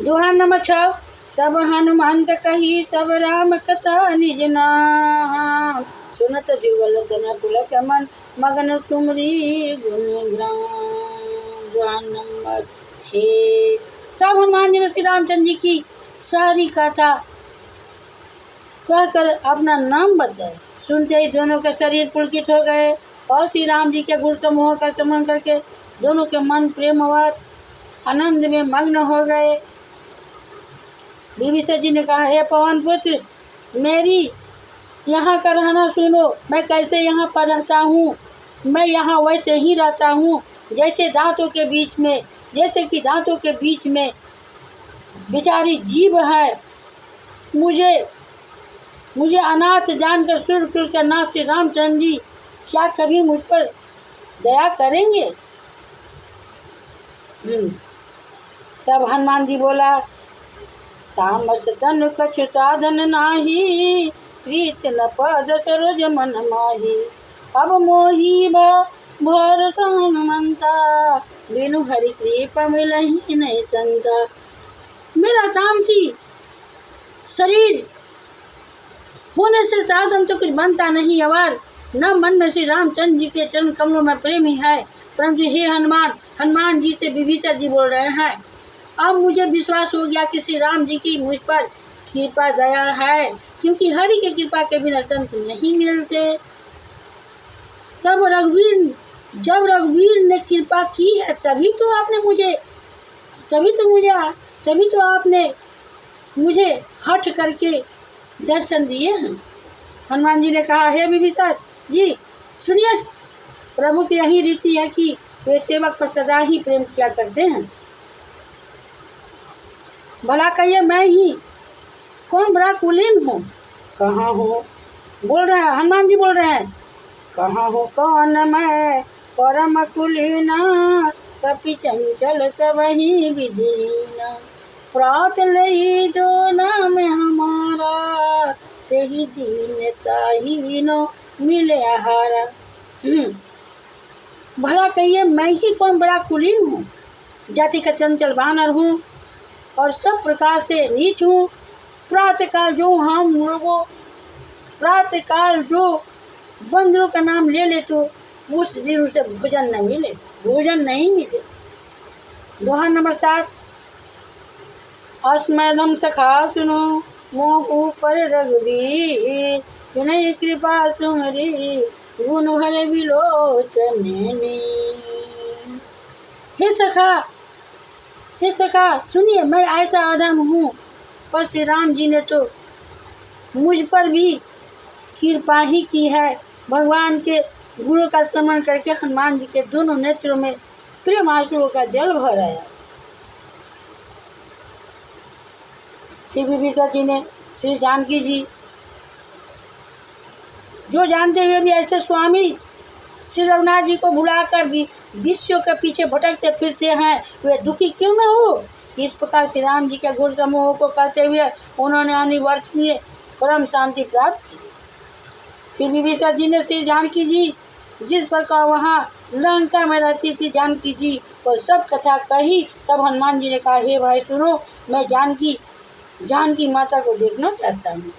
दोहा number 6। तब हनुमंत कही सब राम कथा निज नाम, सुनत जुगल तन पुलक मन मगन सुमरी गुण ग्राम। दोहा नंबर 6। तब हनुमान जी ने श्री रामचंद्र जी की सारी कथा कहकर अपना नाम बताया। सुनते ही दोनों के शरीर पुलकित हो गए और श्री राम जी के गुण समूह का स्मरण करके दोनों के मन प्रेमवार आनंद में मग्न हो गए। विभीषण जी ने कहा, हे पवन पुत्र, मेरी यहाँ का रहना सुनो। मैं कैसे यहाँ पर रहता हूँ। मैं यहाँ वैसे ही रहता हूँ जैसे दांतों के बीच में, जैसे कि दांतों के बीच में बेचारी जीव है। मुझे अनाथ जानकर सूर्यकुल के नाथ श्री रामचंद्र जी क्या कभी मुझ पर दया करेंगे। तब हनुमान जी बोला, तामस तन कछु साधन नाही, प्रीत न पद सरोज मन माही। अब मोही भरोसा हनुमंता, बिनु हरि कृपा मिलहि नहीं संता। मेरा तामसी शरीर होने से साधन तो कुछ बनता नहीं अवर, न मन में श्री रामचंद्र जी के चरण कमलों में प्रेम ही है। परंतु हे हनुमान जी से विभीषण जी बोल रहे हैं, अब मुझे विश्वास हो गया कि श्री राम जी की मुझ पर कृपा दया है, क्योंकि हरि की कृपा के बिना संत नहीं मिलते। जब रघुवीर ने कृपा की है तभी तो आपने मुझे हट करके दर्शन दिए हैं। हनुमान जी ने कहा, हे विभीषण जी सुनिए, प्रभु की यही रीति है कि वे सेवक पर सदा ही प्रेम किया करते हैं। भला कहिए, मैं ही कौन बड़ा कुलीन हूँ? कहाँ हूँ? बोल रहे हैं हनुमान जी, बोल रहे हैं, कहाँ हूँ कौन मैं परम कुलीना, कपि चंचल सबहि विधीना। प्रात लई जो नाम हमारा, तेहि दीन ताहि नो मिले आहारा। भला कहिए, मैं ही कौन बड़ा कुलीन हूँ? जाति का चंचल बानर हूँ और सब प्रकार से नीच हूँ। प्रातःकाल जो बंदरों का नाम ले ले तो उस दिन उसे भोजन नहीं मिले। दोहा नंबर 7। अस्मैधम सखा सुनो, मोह ऊपर रघुवीर, विनय कृपा सुमरी, गुण हर विलोचन नीर। हे सखा सुनिए, मैं ऐसा अधम हूँ और श्री राम जी ने तो मुझ पर भी कृपा ही की है। भगवान के गुणों का स्मरण करके हनुमान जी के दोनों नेत्रों में प्रेम आंसुओं का जल भर आया। फिर विभीषण जी ने श्री जानकी जी, जो जानते हुए भी ऐसे स्वामी श्री रघुनाथ जी को भुलाकर भी विषयों के पीछे भटकते फिरते हैं, वे दुखी क्यों न हो। इस प्रकार श्री राम जी के गुण समूह को कहते हुए उन्होंने अनिवर्तनीय परम शांति प्राप्त की। फिर विभीषण जी ने श्री जानकी जी जिस प्रकार वहाँ लंका में रहती थी जानकी जी, वो सब कथा कही। तब हनुमान जी ने कहा, हे भाई सुनो, मैं जानकी माता को देखना चाहता हूँ।